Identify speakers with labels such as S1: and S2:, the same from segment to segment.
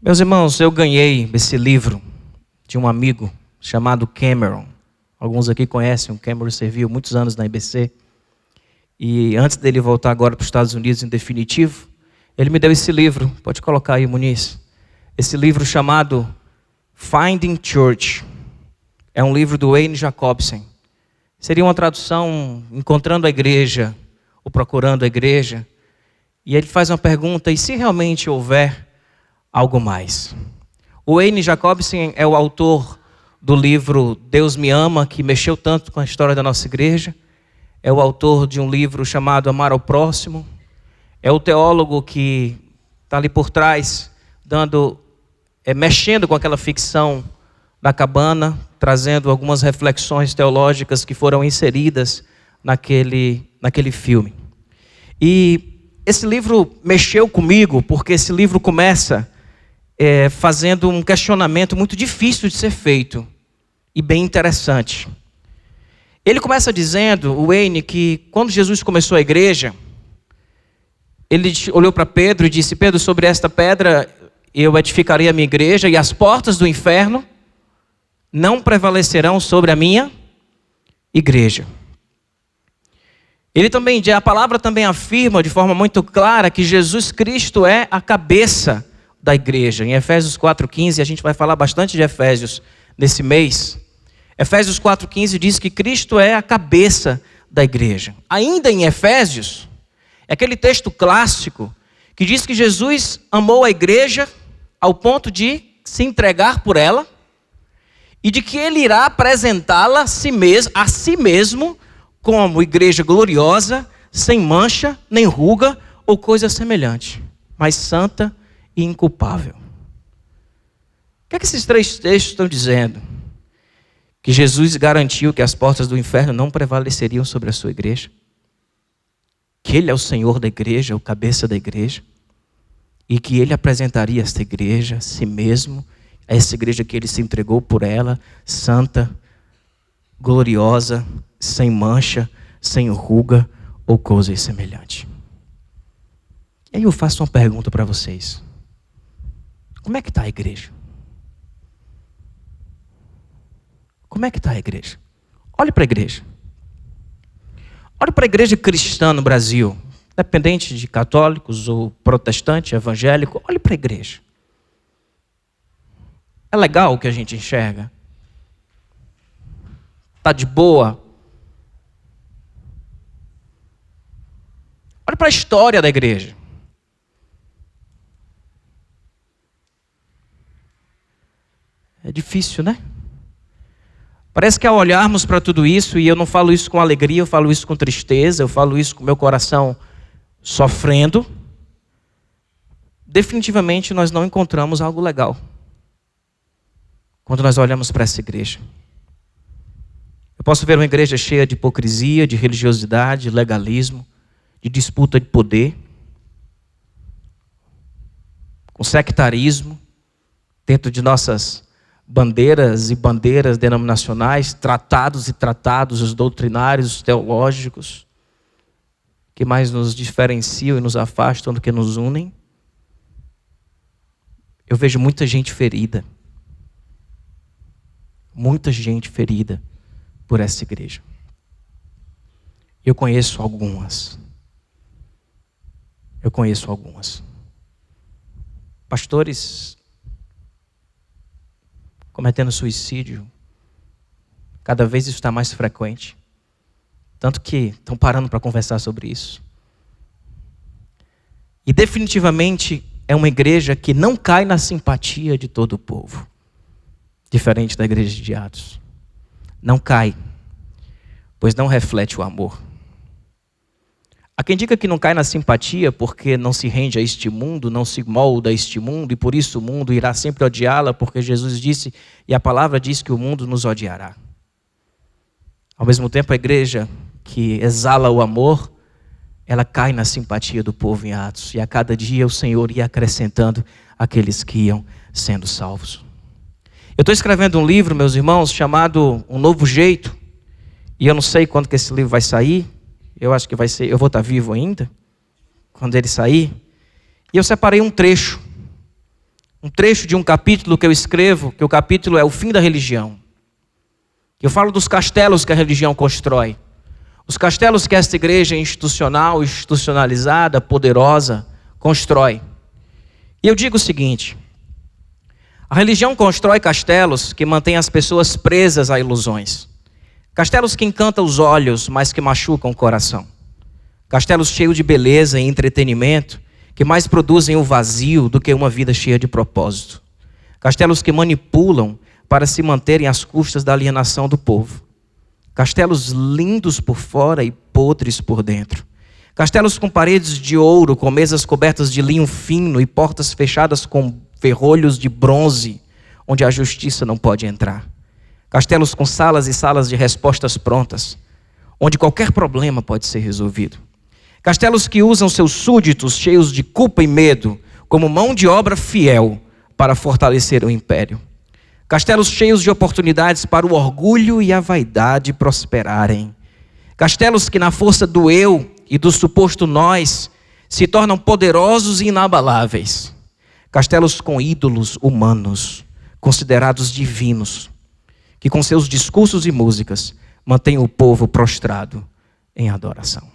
S1: Meus irmãos, eu ganhei esse livro de um amigo chamado Cameron. Alguns aqui conhecem, o Cameron serviu muitos anos na IBC. E antes dele voltar agora para os Estados Unidos em definitivo, ele me deu esse livro, pode colocar aí, Muniz. Esse livro chamado Finding Church. É um livro do Wayne Jacobsen. Seria uma tradução Encontrando a Igreja, ou Procurando a Igreja. E ele faz uma pergunta, e se realmente houver algo mais? O Wayne Jacobsen é o autor do livro Deus Me Ama, que mexeu tanto com a história da nossa igreja. É o autor de um livro chamado Amar ao Próximo. É o teólogo que está ali por trás, mexendo com aquela ficção da cabana, trazendo algumas reflexões teológicas que foram inseridas naquele filme. E esse livro mexeu comigo, porque esse livro começa fazendo um questionamento muito difícil de ser feito e bem interessante. Ele começa dizendo, o Wayne, que quando Jesus começou a igreja, ele olhou para Pedro e disse: Pedro, sobre esta pedra eu edificarei a minha igreja e as portas do inferno não prevalecerão sobre a minha igreja. A palavra também afirma de forma muito clara que Jesus Cristo é a cabeça da igreja. Em Efésios 4,15, a gente vai falar bastante de Efésios nesse mês. Efésios 4,15 diz que Cristo é a cabeça da igreja. Ainda em Efésios, é aquele texto clássico que diz que Jesus amou a igreja ao ponto de se entregar por ela e de que ele irá apresentá-la a si mesmo como igreja gloriosa, sem mancha, nem ruga ou coisa semelhante, mas santa e inculpável. O que é que esses três textos estão dizendo? Que Jesus garantiu que as portas do inferno não prevaleceriam sobre a sua igreja. Que Ele é o Senhor da igreja, o cabeça da igreja. E que Ele apresentaria esta igreja a si mesmo, a essa igreja que Ele se entregou por ela, santa, gloriosa, sem mancha, sem ruga ou coisa semelhante. E aí eu faço uma pergunta para vocês. Como é que está a igreja? Como é que está a igreja? Olhe para a igreja. Olhe para a igreja cristã no Brasil, independente de católicos ou protestante, evangélico, olhe para a igreja. É legal o que a gente enxerga? Está de boa? Olhe para a história da igreja. É difícil, né? Parece que ao olharmos para tudo isso, e eu não falo isso com alegria, eu falo isso com tristeza, eu falo isso com meu coração sofrendo, definitivamente nós não encontramos algo legal quando nós olhamos para essa igreja. Eu posso ver uma igreja cheia de hipocrisia, de religiosidade, de legalismo, de disputa de poder, com sectarismo dentro de nossas bandeiras e bandeiras denominacionais, tratados e tratados, os doutrinários, os teológicos, que mais nos diferenciam e nos afastam do que nos unem. Eu vejo muita gente ferida por essa igreja. Eu conheço algumas. Pastores cometendo suicídio, cada vez isso está mais frequente. Tanto que estão parando para conversar sobre isso. E definitivamente é uma igreja que não cai na simpatia de todo o povo. Diferente da igreja de Atos. Não cai, pois não reflete o amor. Há quem diga que não cai na simpatia porque não se rende a este mundo, não se molda a este mundo, e por isso o mundo irá sempre odiá-la, porque Jesus disse, e a palavra diz que o mundo nos odiará. Ao mesmo tempo, a igreja que exala o amor, ela cai na simpatia do povo em Atos, e a cada dia o Senhor ia acrescentando aqueles que iam sendo salvos. Eu estou escrevendo um livro, meus irmãos, chamado Um Novo Jeito, e eu não sei quando que esse livro vai sair. Eu acho que vai ser, eu vou estar vivo ainda, quando ele sair. E eu separei um trecho um trecho de um capítulo que eu escrevo, que o capítulo é o fim da religião. Eu falo dos castelos que a religião constrói. Os castelos que esta igreja institucional, institucionalizada, poderosa, constrói. E eu digo o seguinte: a religião constrói castelos que mantêm as pessoas presas a ilusões. Castelos que encantam os olhos, mas que machucam o coração. Castelos cheios de beleza e entretenimento, que mais produzem o vazio do que uma vida cheia de propósito. Castelos que manipulam para se manterem às custas da alienação do povo. Castelos lindos por fora e podres por dentro. Castelos com paredes de ouro, com mesas cobertas de linho fino e portas fechadas com ferrolhos de bronze, onde a justiça não pode entrar. Castelos com salas e salas de respostas prontas, onde qualquer problema pode ser resolvido. Castelos que usam seus súditos cheios de culpa e medo como mão de obra fiel para fortalecer o império. Castelos cheios de oportunidades para o orgulho e a vaidade prosperarem. Castelos que na força do eu e do suposto nós se tornam poderosos e inabaláveis. Castelos com ídolos humanos, considerados divinos, que com seus discursos e músicas mantêm o povo prostrado em adoração.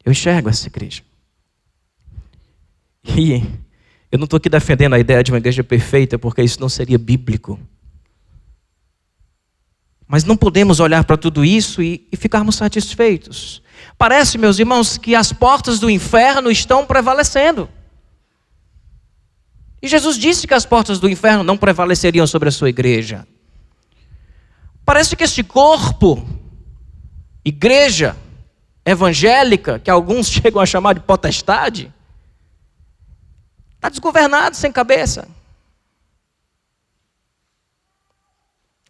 S1: Eu enxergo essa igreja. E eu não estou aqui defendendo a ideia de uma igreja perfeita, porque isso não seria bíblico. Mas não podemos olhar para tudo isso e ficarmos satisfeitos. Parece, meus irmãos, que as portas do inferno estão prevalecendo. E Jesus disse que as portas do inferno não prevaleceriam sobre a sua igreja. Parece que este corpo, igreja evangélica, que alguns chegam a chamar de potestade, está desgovernado, sem cabeça.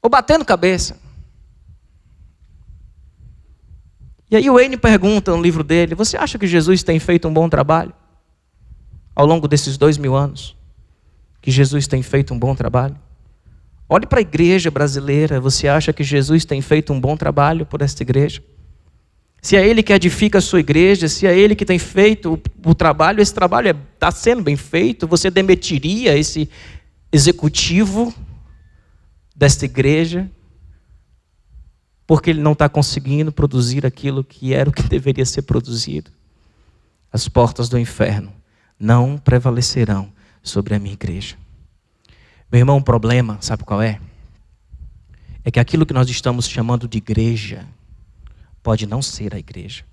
S1: Ou batendo cabeça. E aí o Wayne pergunta no livro dele: você acha que Jesus tem feito um bom trabalho? Ao longo desses 2000 anos? Que Jesus tem feito um bom trabalho? Olhe para a igreja brasileira. Você acha que Jesus tem feito um bom trabalho por esta igreja? Se é Ele que edifica a sua igreja, se é Ele que tem feito o trabalho, esse trabalho está sendo bem feito, você demitiria esse executivo desta igreja porque ele não está conseguindo produzir aquilo que era o que deveria ser produzido? As portas do inferno não prevalecerão sobre a minha igreja. Meu irmão, o problema, sabe qual é? É que aquilo que nós estamos chamando de igreja pode não ser a igreja.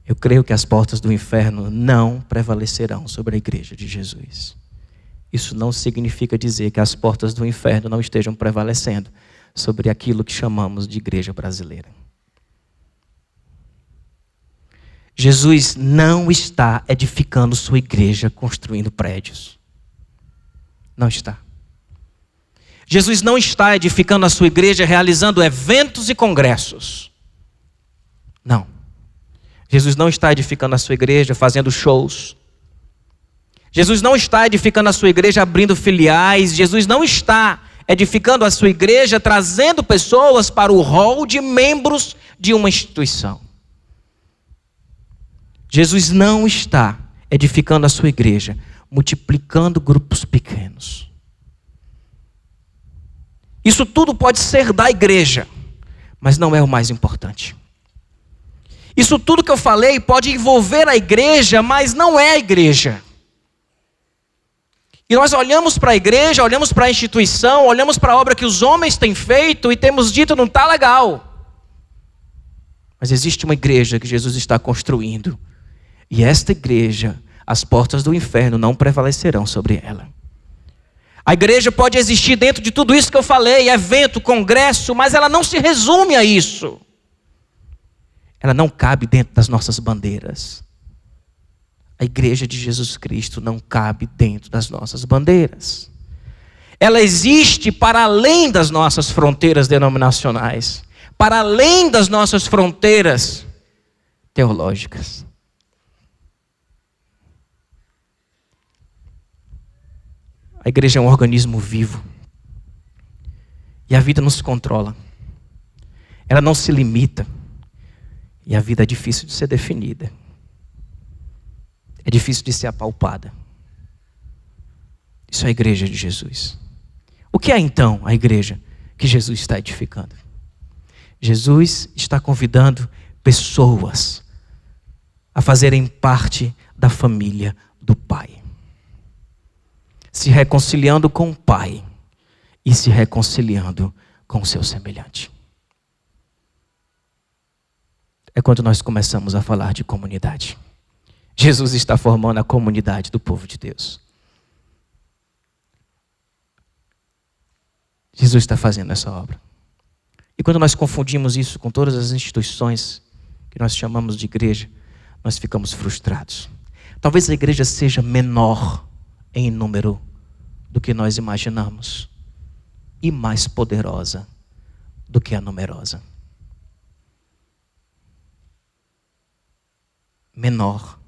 S1: Eu creio que as portas do inferno não prevalecerão sobre a igreja de Jesus. Isso não significa dizer que as portas do inferno não estejam prevalecendo sobre aquilo que chamamos de igreja brasileira. Jesus não está edificando sua igreja construindo prédios. Não está. Jesus não está edificando a sua igreja realizando eventos e congressos. Não. Jesus não está edificando a sua igreja fazendo shows. Jesus não está edificando a sua igreja abrindo filiais. Jesus não está edificando a sua igreja trazendo pessoas para o hall de membros de uma instituição. Jesus não está edificando a sua igreja multiplicando grupos pequenos. Isso tudo pode ser da igreja, mas não é o mais importante. Isso tudo que eu falei pode envolver a igreja, mas não é a igreja. E nós olhamos para a igreja, olhamos para a instituição, olhamos para a obra que os homens têm feito e temos dito, não está legal. Mas existe uma igreja que Jesus está construindo. E esta igreja, as portas do inferno não prevalecerão sobre ela. A igreja pode existir dentro de tudo isso que eu falei, evento, congresso, mas ela não se resume a isso. Ela não cabe dentro das nossas bandeiras. A igreja de Jesus Cristo não cabe dentro das nossas bandeiras. Ela existe para além das nossas fronteiras denominacionais, para além das nossas fronteiras teológicas. A igreja é um organismo vivo. E a vida não se controla. Ela não se limita. E a vida é difícil de ser definida. é difícil de ser apalpada. Isso é a igreja de Jesus. O que é então a igreja que Jesus está edificando? Jesus está convidando pessoas a fazerem parte da família do Pai, se reconciliando com o Pai e se reconciliando com o seu semelhante. É quando nós começamos a falar de comunidade. Jesus está formando a comunidade do povo de Deus. Jesus está fazendo essa obra. E quando nós confundimos isso com todas as instituições que nós chamamos de igreja, nós ficamos frustrados. Talvez a igreja seja menor em número do que nós imaginamos e mais poderosa do que a numerosa. Menor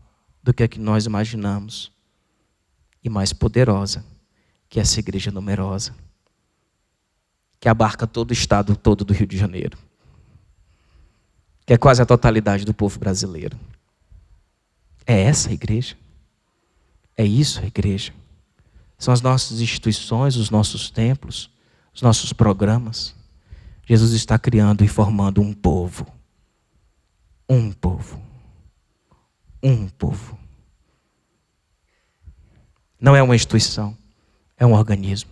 S1: do que a que nós imaginamos e mais poderosa que essa igreja numerosa, que abarca todo o estado todo do Rio de Janeiro, que é quase a totalidade do povo brasileiro. É essa a igreja? É isso a igreja? São as nossas instituições, os nossos templos, os nossos programas. Jesus está criando e formando um povo. Um povo. Um povo. Não é uma instituição, é um organismo.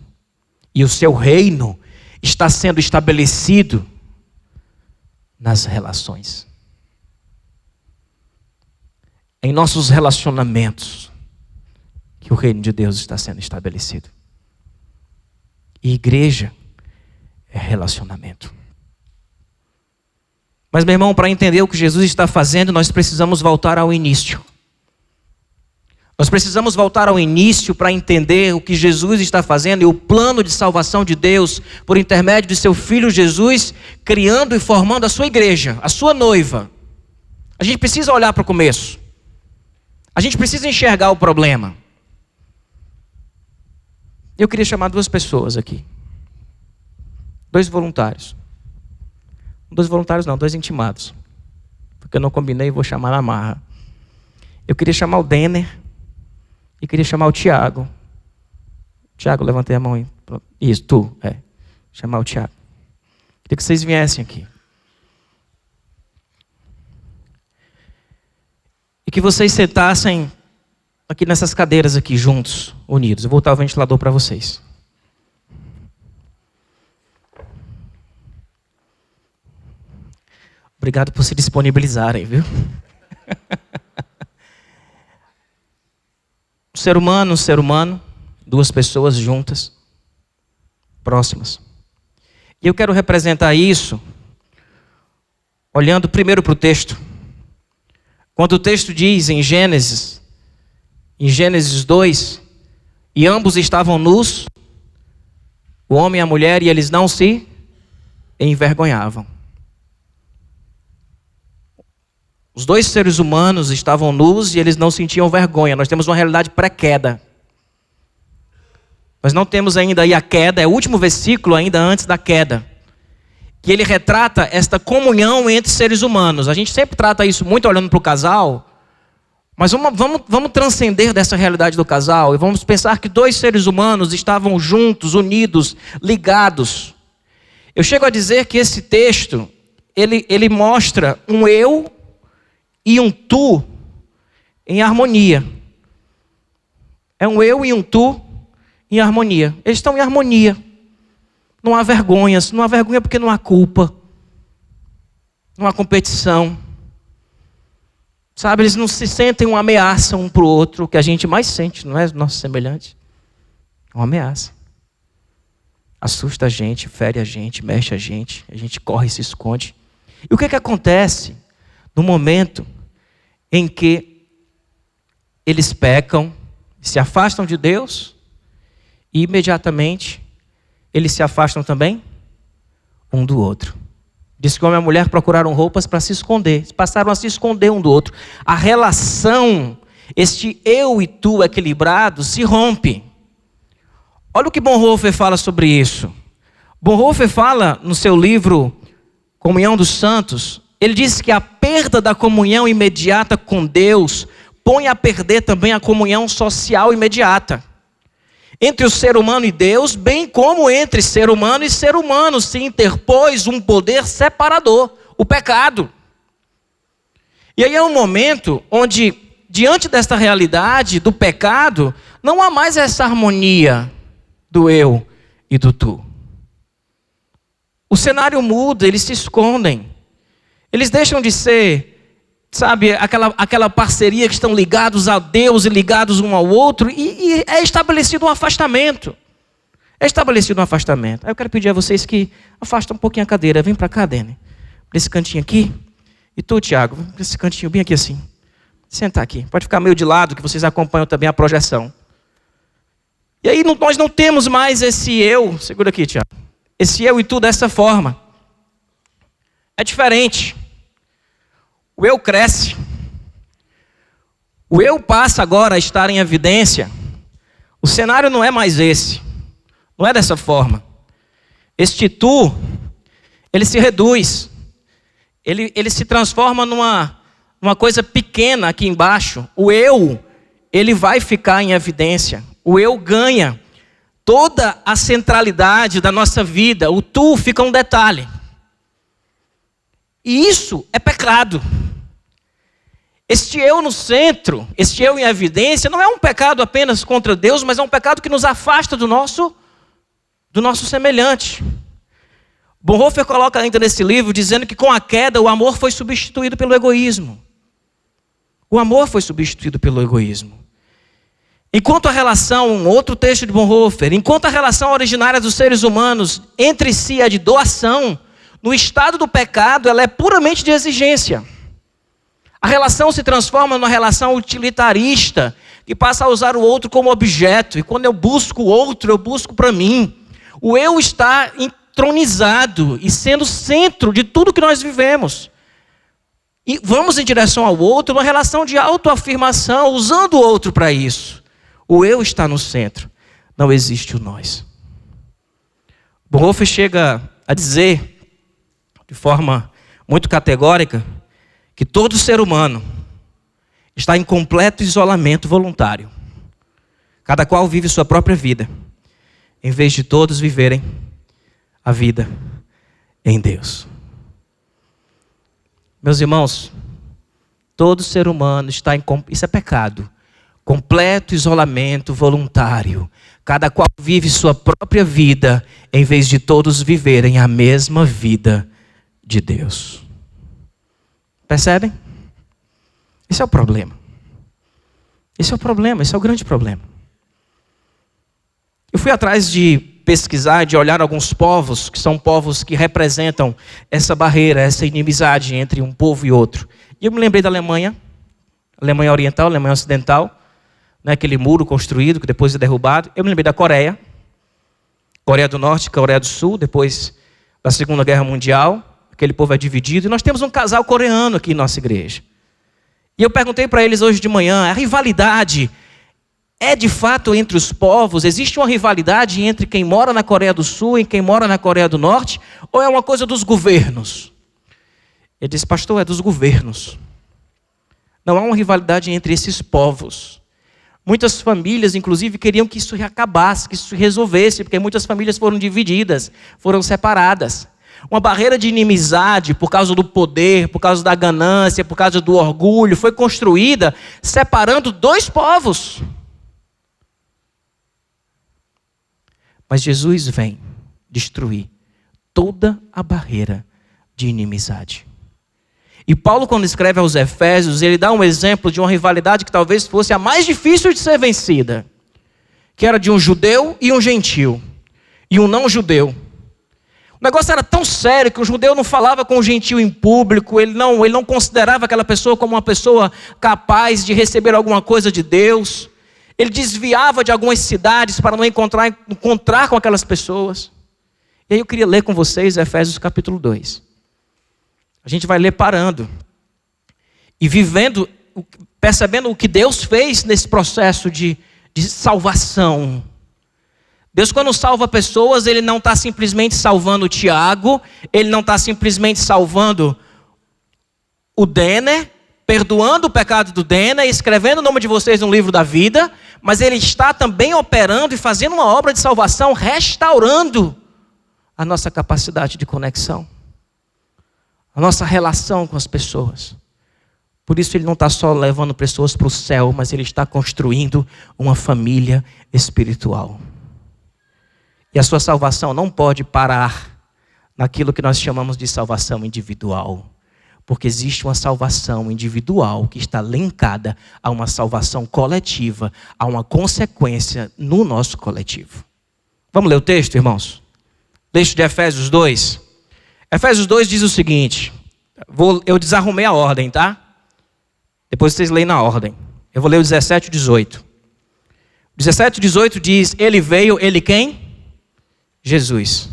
S1: E o seu reino está sendo estabelecido nas relações. Em nossos relacionamentos que o reino de Deus está sendo estabelecido. E igreja é relacionamento. Mas, meu irmão, para entender o que Jesus está fazendo, nós precisamos voltar ao início. Nós precisamos voltar ao início para entender o que Jesus está fazendo e o plano de salvação de Deus por intermédio de seu Filho Jesus, criando e formando a sua igreja, a sua noiva. A gente precisa olhar para o começo. A gente precisa enxergar o problema. Eu queria chamar duas pessoas aqui. Dois voluntários. Dois voluntários não, dois intimados. Porque eu não combinei e vou chamar na marra. Eu queria chamar o Denner e queria chamar o Tiago. Tiago, levantei a mão aí. Isso, tu, chamar o Tiago. Queria que vocês viessem aqui. E que vocês sentassem aqui nessas cadeiras aqui, juntos, unidos. Eu vou botar o ventilador para vocês. Obrigado por se disponibilizarem, viu? Um ser humano, duas pessoas juntas, próximas. E eu quero representar isso olhando primeiro para o texto. Quando o texto diz em Gênesis 2, e ambos estavam nus, o homem e a mulher, e eles não se envergonhavam. Os dois seres humanos estavam nus e eles não sentiam vergonha. Nós temos uma realidade pré-queda. Nós não temos ainda aí a queda, é o último versículo ainda antes da queda, que ele retrata esta comunhão entre seres humanos. A gente sempre trata isso muito olhando para o casal, mas vamos transcender dessa realidade do casal e vamos pensar que dois seres humanos estavam juntos, unidos, ligados. Eu chego a dizer que esse texto, ele mostra um eu e um tu em harmonia. É um eu e um tu em harmonia. Eles estão em harmonia. Não há vergonhas. Não há vergonha porque não há culpa. Não há competição. Sabe, eles não se sentem uma ameaça um para o outro. O que a gente mais sente, não é nosso semelhante? Uma ameaça. Assusta a gente, fere a gente, mexe a gente corre e se esconde. E o que acontece no momento em que eles pecam, se afastam de Deus, e imediatamente eles se afastam também um do outro. Diz que o homem e a mulher procuraram roupas para se esconder, passaram a se esconder um do outro. A relação, este eu e tu equilibrado, se rompe. Olha o que Bonhoeffer fala sobre isso. Bonhoeffer fala no seu livro Comunhão dos Santos, ele diz que a perda da comunhão imediata com Deus põe a perder também a comunhão social imediata entre o ser humano e Deus, bem como entre ser humano e ser humano, se interpôs um poder separador, o pecado. E aí é um momento onde, diante desta realidade do pecado, não há mais essa harmonia do eu e do tu. O cenário muda, eles se escondem. Eles deixam de ser, sabe, aquela parceria que estão ligados a Deus e ligados um ao outro, e é estabelecido um afastamento. É estabelecido um afastamento. Aí eu quero pedir a vocês que afastem um pouquinho a cadeira. Vem para cá, Dene. Para esse cantinho aqui. E tu, Tiago, para esse cantinho bem aqui assim. Senta aqui. Pode ficar meio de lado, que vocês acompanham também a projeção. E aí nós não temos mais esse eu. Segura aqui, Tiago. Esse eu e tu dessa forma. É diferente. O eu cresce. O eu passa agora a estar em evidência. O cenário não é mais esse. Não é dessa forma. Este tu, ele se reduz. Ele se transforma numa coisa pequena aqui embaixo. O eu, ele vai ficar em evidência. O eu ganha toda a centralidade da nossa vida. O tu fica um detalhe. E isso é pecado. Este eu no centro, este eu em evidência, não é um pecado apenas contra Deus, mas é um pecado que nos afasta do nosso semelhante. Bonhoeffer coloca ainda nesse livro, dizendo que com a queda o amor foi substituído pelo egoísmo. O amor foi substituído pelo egoísmo. Enquanto a relação, um outro texto de Bonhoeffer, enquanto a relação originária dos seres humanos entre si é de doação, no estado do pecado ela é puramente de exigência. A relação se transforma numa relação utilitarista, que passa a usar o outro como objeto. E quando eu busco o outro, eu busco para mim. O eu está entronizado e sendo centro de tudo que nós vivemos. E vamos em direção ao outro, uma relação de autoafirmação, usando o outro para isso. O eu está no centro, não existe o nós. Bonhoeffer chega a dizer, de forma muito categórica, que todo ser humano está em completo isolamento voluntário. Cada qual vive sua própria vida, em vez de todos viverem a vida em Deus. Meus irmãos, todo ser humano está em... Isso é pecado. Completo isolamento voluntário. Cada qual vive sua própria vida, em vez de todos viverem a mesma vida de Deus. Percebem? Esse é o problema. Esse é o problema, esse é o grande problema. Eu fui atrás de pesquisar, de olhar alguns povos, que são povos que representam essa barreira, essa inimizade entre um povo e outro. E eu me lembrei da Alemanha, Alemanha Oriental, Alemanha Ocidental, né, aquele muro construído que depois é derrubado. Eu me lembrei da Coreia, Coreia do Norte, Coreia do Sul, depois da Segunda Guerra Mundial. Aquele povo é dividido. E nós temos um casal coreano aqui em nossa igreja. E eu perguntei para eles hoje de manhã, a rivalidade é de fato entre os povos? Existe uma rivalidade entre quem mora na Coreia do Sul e quem mora na Coreia do Norte? Ou é uma coisa dos governos? Ele disse, pastor, é dos governos. Não há uma rivalidade entre esses povos. Muitas famílias, inclusive, queriam que isso acabasse, que isso se resolvesse, porque muitas famílias foram divididas, foram separadas. Uma barreira de inimizade por causa do poder, por causa da ganância, por causa do orgulho, foi construída separando dois povos. Mas Jesus vem destruir toda a barreira de inimizade. E Paulo, quando escreve aos Efésios, ele dá um exemplo de uma rivalidade que talvez fosse a mais difícil de ser vencida, que era de um judeu e um gentil, e um não judeu. O negócio era tão sério que o judeu não falava com o gentil em público, ele não considerava aquela pessoa como uma pessoa capaz de receber alguma coisa de Deus. Ele desviava de algumas cidades para não encontrar com aquelas pessoas. E aí eu queria ler com vocês Efésios capítulo 2. A gente vai ler parando e vivendo, percebendo o que Deus fez nesse processo de salvação. Deus, quando salva pessoas, Ele não está simplesmente salvando o Tiago, Ele não está simplesmente salvando o Denner, perdoando o pecado do Dena, escrevendo o nome de vocês no livro da vida, mas Ele está também operando e fazendo uma obra de salvação, restaurando a nossa capacidade de conexão, a nossa relação com as pessoas. Por isso Ele não está só levando pessoas para o céu, mas Ele está construindo uma família espiritual. E a sua salvação não pode parar naquilo que nós chamamos de salvação individual. Porque existe uma salvação individual que está linkada a uma salvação coletiva, a uma consequência no nosso coletivo. Vamos ler o texto, irmãos? Texto de Efésios 2. Efésios 2 diz o seguinte. Eu desarrumei a ordem, tá? Depois vocês leem na ordem. Eu vou ler o 17 e 18. 17 e 18 diz: Ele veio, Ele quem? Jesus.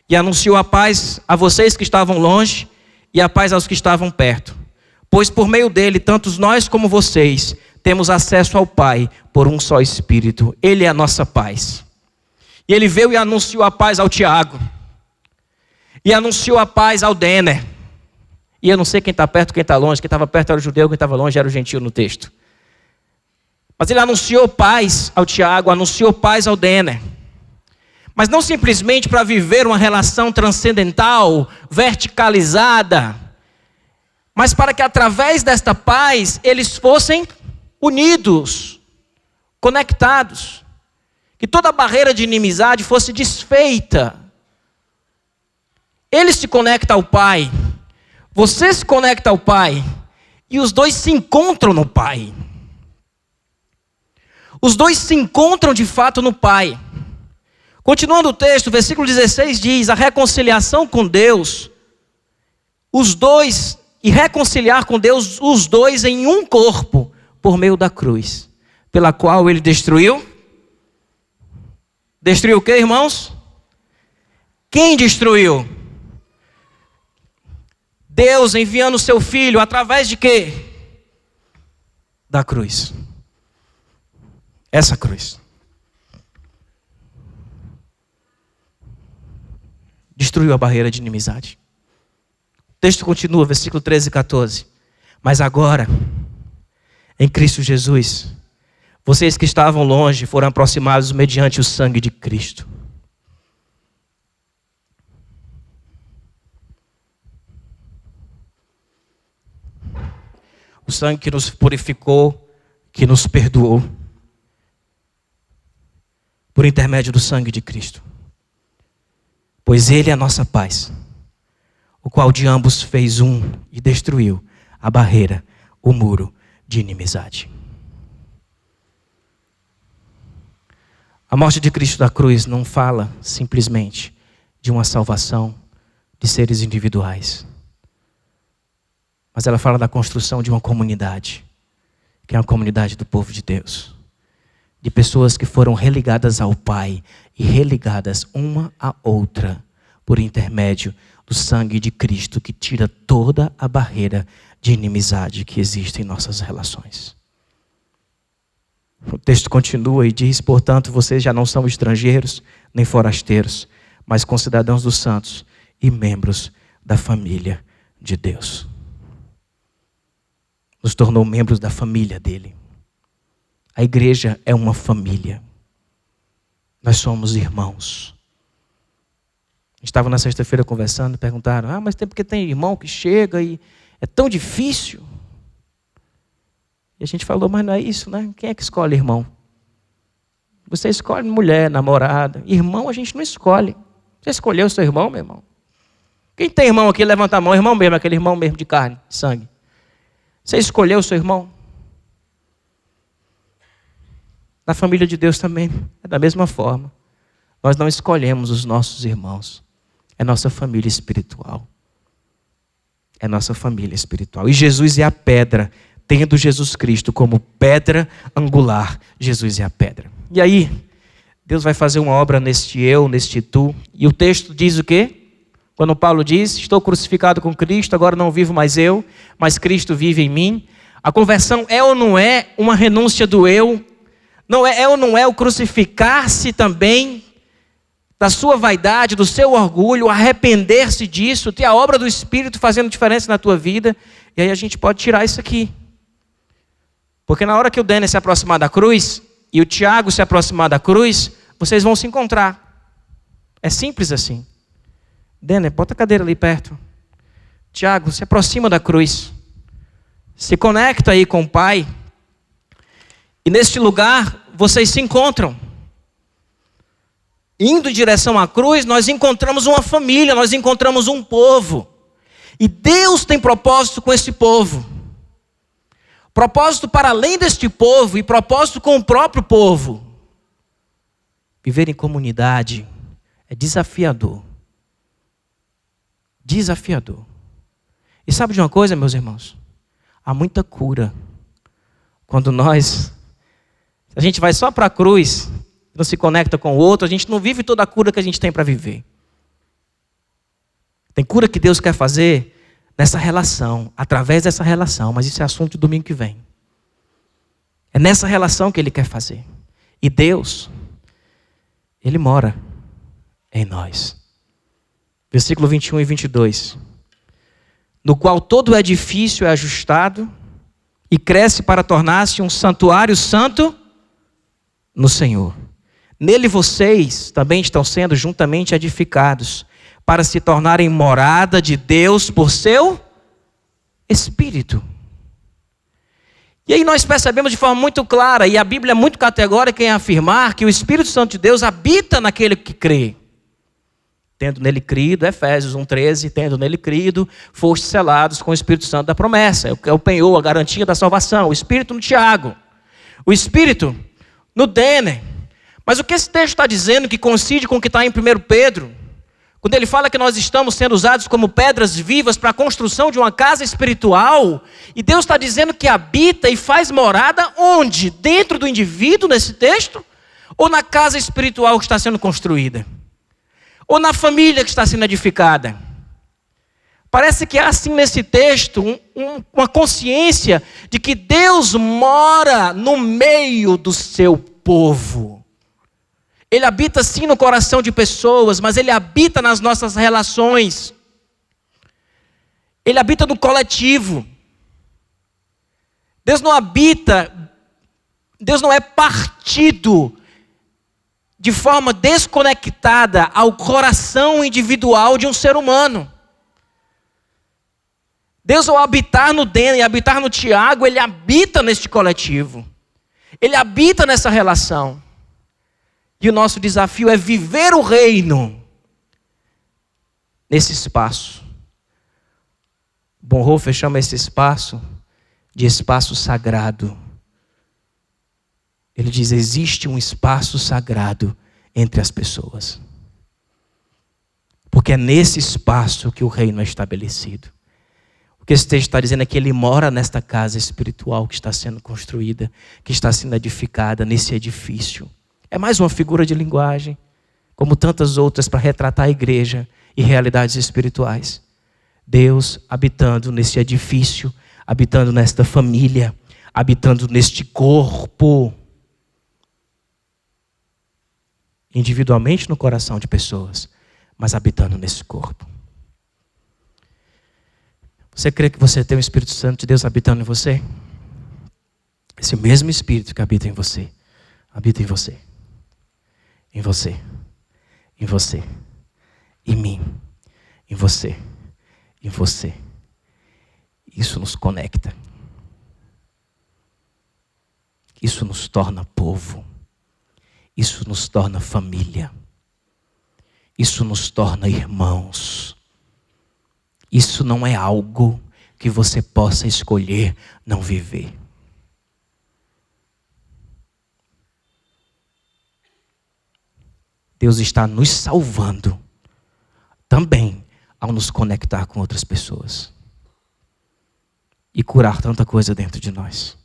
S1: E anunciou a paz a vocês que estavam longe, e a paz aos que estavam perto. Pois por meio dele, tanto nós como vocês, temos acesso ao Pai por um só Espírito. Ele é a nossa paz. E ele veio e anunciou a paz ao Tiago. E anunciou a paz ao Denner. E eu não sei quem está perto, quem está longe. Quem estava perto era o judeu, quem estava longe era o gentio no texto. Mas ele anunciou paz ao Tiago, anunciou paz ao Denner. Mas não simplesmente para viver uma relação transcendental, verticalizada, mas para que através desta paz eles fossem unidos, conectados, que toda barreira de inimizade fosse desfeita. Ele se conecta ao Pai, você se conecta ao Pai, e os dois se encontram no Pai. Os dois se encontram de fato no Pai. Continuando o texto, o versículo 16 diz: a reconciliação com Deus, os dois, e reconciliar com Deus os dois em um corpo, por meio da cruz, pela qual Ele destruiu. Destruiu o que, irmãos? Quem destruiu? Deus enviando o seu Filho, através de quê? Da cruz. Essa cruz. Destruiu a barreira de inimizade. O texto continua, versículo 13 e 14. Mas agora, em Cristo Jesus, vocês que estavam longe foram aproximados mediante o sangue de Cristo. O sangue que nos purificou, que nos perdoou, por intermédio do sangue de Cristo. Pois Ele é a nossa paz, o qual de ambos fez um e destruiu a barreira, o muro de inimizade. A morte de Cristo da cruz não fala simplesmente de uma salvação de seres individuais, mas ela fala da construção de uma comunidade, que é a comunidade do povo de Deus. De pessoas que foram religadas ao Pai e religadas uma à outra por intermédio do sangue de Cristo, que tira toda a barreira de inimizade que existe em nossas relações. O texto continua e diz: portanto, vocês já não são estrangeiros nem forasteiros, mas concidadãos dos santos e membros da família de Deus. Nos tornou membros da família dele. A igreja é uma família. Nós somos irmãos. Estava na sexta-feira conversando, perguntaram: mas porque tem irmão que chega e é tão difícil. E a gente falou: mas não é isso, né? Quem é que escolhe irmão? Você escolhe mulher, namorada. Irmão a gente não escolhe. Você escolheu o seu irmão, meu irmão? Quem tem irmão aqui, levanta a mão. Irmão mesmo, aquele irmão mesmo de carne, de sangue. Você escolheu o seu irmão? Na família de Deus também é da mesma forma. Nós não escolhemos os nossos irmãos. É nossa família espiritual. É nossa família espiritual. E Jesus é a pedra. Tendo Jesus Cristo como pedra angular, Jesus é a pedra. E aí, Deus vai fazer uma obra neste eu, neste tu. E o texto diz o quê? Quando Paulo diz: estou crucificado com Cristo, agora não vivo mais eu, mas Cristo vive em mim. A conversão é ou não é uma renúncia do eu? Não é ou não é o crucificar-se também da sua vaidade, do seu orgulho, arrepender-se disso, ter a obra do Espírito fazendo diferença na tua vida? E aí a gente pode tirar isso aqui. Porque na hora que o Denner se aproximar da cruz e o Tiago se aproximar da cruz, vocês vão se encontrar. É simples assim. Denner, bota a cadeira ali perto. Tiago, se aproxima da cruz. Se conecta aí com o Pai. E neste lugar, vocês se encontram. Indo em direção à cruz, nós encontramos uma família, nós encontramos um povo. E Deus tem propósito com esse povo. Propósito para além deste povo e propósito com o próprio povo. Viver em comunidade é desafiador. Desafiador. E sabe de uma coisa, meus irmãos? Há muita cura. Quando a gente vai só para a cruz, não se conecta com o outro, a gente não vive toda a cura que a gente tem para viver. Tem cura que Deus quer fazer nessa relação, através dessa relação, mas isso é assunto de domingo que vem. É nessa relação que Ele quer fazer. E Deus, Ele mora em nós. Versículo 21 e 22. No qual todo edifício é ajustado e cresce para tornar-se um santuário santo no Senhor. Nele vocês também estão sendo juntamente edificados para se tornarem morada de Deus por seu Espírito. E aí nós percebemos de forma muito clara, e a Bíblia é muito categórica em afirmar que o Espírito Santo de Deus habita naquele que crê. Tendo nele crido, Efésios 1,13, tendo nele crido, foste selados com o Espírito Santo da promessa. É o penhor, a garantia da salvação. O Espírito no Tiago. O Espírito no Denner. Mas o que esse texto está dizendo, que coincide com o que está em 1 Pedro, quando ele fala que nós estamos sendo usados como pedras vivas para a construção de uma casa espiritual, e Deus está dizendo que habita e faz morada onde? Dentro do indivíduo, nesse texto? Ou na casa espiritual que está sendo construída? Ou na família que está sendo edificada? Parece que há assim nesse texto uma consciência de que Deus mora no meio do seu povo. Ele habita sim no coração de pessoas, mas Ele habita nas nossas relações. Ele habita no coletivo. Deus não é partido de forma desconectada ao coração individual de um ser humano. Deus, ao habitar no Denner e habitar no Tiago, Ele habita neste coletivo. Ele habita nessa relação. E o nosso desafio é viver o reino nesse espaço. Bonhoeffer chama esse espaço de espaço sagrado. Ele diz, existe um espaço sagrado entre as pessoas. Porque é nesse espaço que o reino é estabelecido. O que esse texto está dizendo é que Ele mora nesta casa espiritual que está sendo construída, que está sendo edificada nesse edifício. É mais uma figura de linguagem, como tantas outras para retratar a igreja e realidades espirituais. Deus habitando nesse edifício, habitando nesta família, habitando neste corpo. Individualmente no coração de pessoas, mas habitando nesse corpo. Você crê que você tem o Espírito Santo de Deus habitando em você? Esse mesmo Espírito que habita em você, habita em você. Em você, em você, em mim, em você, em você. Isso nos conecta. Isso nos torna povo. Isso nos torna família. Isso nos torna irmãos. Isso não é algo que você possa escolher não viver. Deus está nos salvando também ao nos conectar com outras pessoas e curar tanta coisa dentro de nós.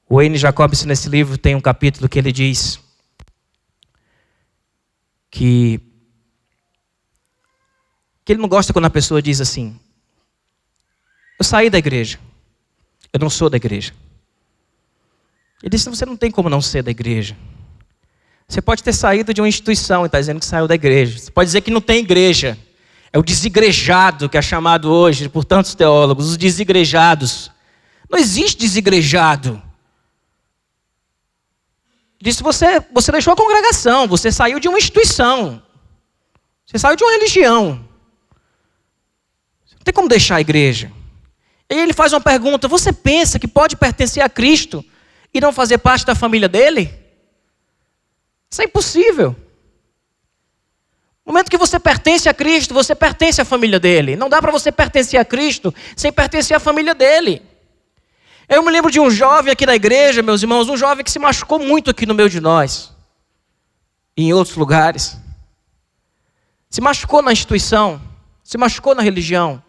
S1: O Wayne Jacobs, nesse livro, tem um capítulo que ele diz que ele não gosta quando a pessoa diz assim, eu saí da igreja, eu não sou da igreja. Ele disse, você não tem como não ser da igreja. Você pode ter saído de uma instituição e está dizendo que saiu da igreja. Você pode dizer que não tem igreja. É o desigrejado que é chamado hoje por tantos teólogos, os desigrejados. Não existe desigrejado. Disse, você deixou a congregação, você saiu de uma instituição. Você saiu de uma religião. Você não tem como deixar a igreja. E aí ele faz uma pergunta, você pensa que pode pertencer a Cristo e não fazer parte da família dele? Isso é impossível. No momento que você pertence a Cristo, você pertence à família dele. Não dá para você pertencer a Cristo sem pertencer à família dele. Eu me lembro de um jovem aqui na igreja, meus irmãos, um jovem que se machucou muito aqui no meio de nós. E em outros lugares. Se machucou na instituição, se machucou na religião.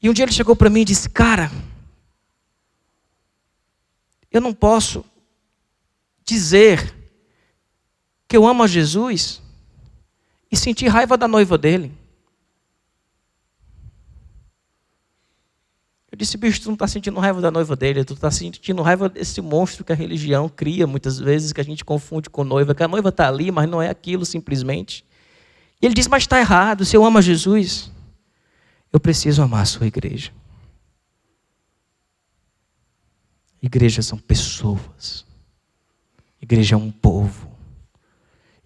S1: E um dia ele chegou para mim e disse, cara, eu não posso dizer que eu amo a Jesus e sentir raiva da noiva dele. Eu disse, bicho, tu não está sentindo raiva da noiva dele, tu está sentindo raiva desse monstro que a religião cria muitas vezes, que a gente confunde com noiva, que a noiva está ali, mas não é aquilo simplesmente. E ele disse, mas está errado, se eu amo a Jesus, eu preciso amar a sua igreja. Igreja são pessoas. Igreja é um povo.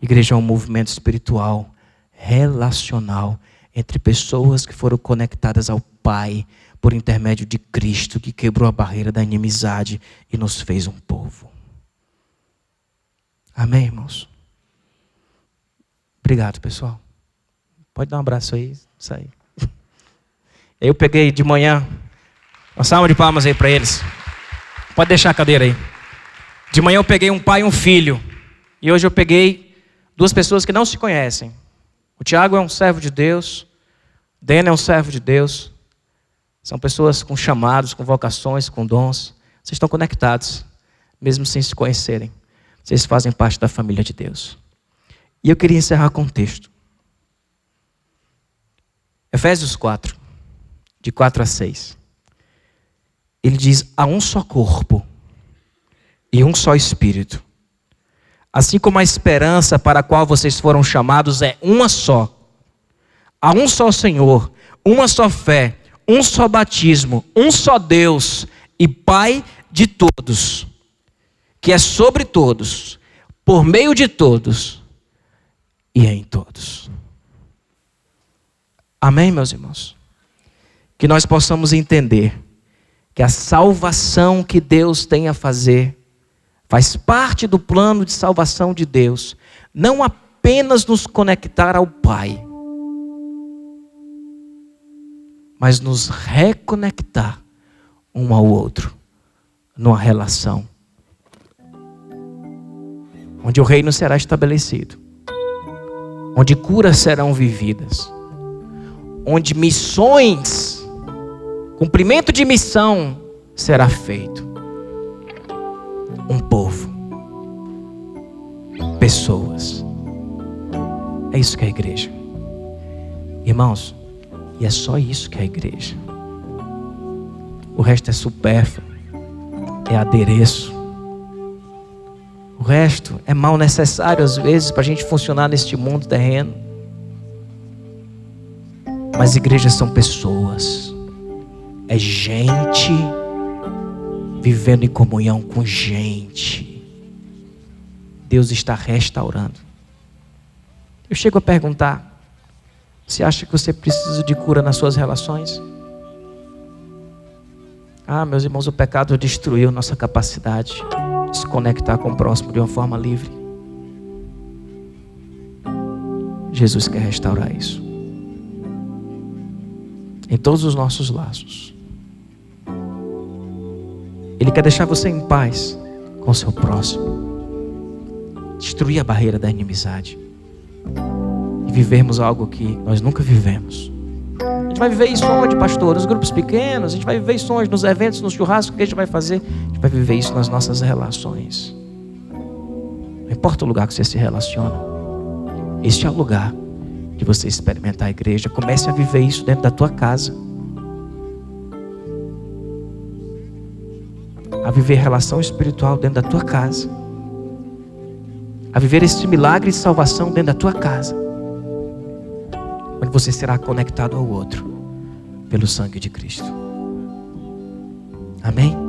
S1: Igreja é um movimento espiritual, relacional, entre pessoas que foram conectadas ao Pai, por intermédio de Cristo, que quebrou a barreira da inimizade e nos fez um povo. Amém, irmãos? Obrigado, pessoal. Pode dar um abraço aí, isso aí. Eu peguei de manhã, uma salva de palmas aí para eles. Pode deixar a cadeira aí. De manhã eu peguei um pai e um filho. E hoje eu peguei duas pessoas que não se conhecem. O Tiago é um servo de Deus. O Dena é um servo de Deus. São pessoas com chamados, com vocações, com dons. Vocês estão conectados, mesmo sem se conhecerem. Vocês fazem parte da família de Deus. E eu queria encerrar com um texto. Efésios 4, de 4 a 6. Ele diz, há um só corpo e um só Espírito. Assim como a esperança para a qual vocês foram chamados é uma só. Há um só Senhor, uma só fé, um só batismo, um só Deus e Pai de todos, que é sobre todos, por meio de todos e em todos. Amém, meus irmãos? Que nós possamos entender que a salvação que Deus tem a fazer faz parte do plano de salvação de Deus, não apenas nos conectar ao Pai, mas nos reconectar um ao outro, numa relação, onde o reino será estabelecido, onde curas serão vividas, onde missões, cumprimento de missão será feito. Um povo, pessoas. É isso que é a igreja. Irmãos, e é só isso que é a igreja. O resto é supérfluo, é adereço. O resto é mal necessário às vezes para a gente funcionar neste mundo terreno. Mas igrejas são pessoas. É gente vivendo em comunhão com gente. Deus está restaurando. Eu chego a perguntar, você acha que você precisa de cura nas suas relações? Ah, meus irmãos, o pecado destruiu nossa capacidade de se conectar com o próximo de uma forma livre. Jesus quer restaurar isso em todos os nossos laços. Ele quer deixar você em paz com o seu próximo, destruir a barreira da inimizade e vivermos algo que nós nunca vivemos. A gente vai viver isso onde, pastor? Nos grupos pequenos. A gente vai viver isso onde? Nos eventos, nos churrascos que a gente vai fazer. A gente vai viver isso nas nossas relações. Não importa o lugar que você se relaciona, este é o lugar de você experimentar a igreja. Comece a viver isso dentro da tua casa, a viver relação espiritual dentro da tua casa, a viver esse milagre de salvação dentro da tua casa, onde você será conectado ao outro pelo sangue de Cristo. Amém?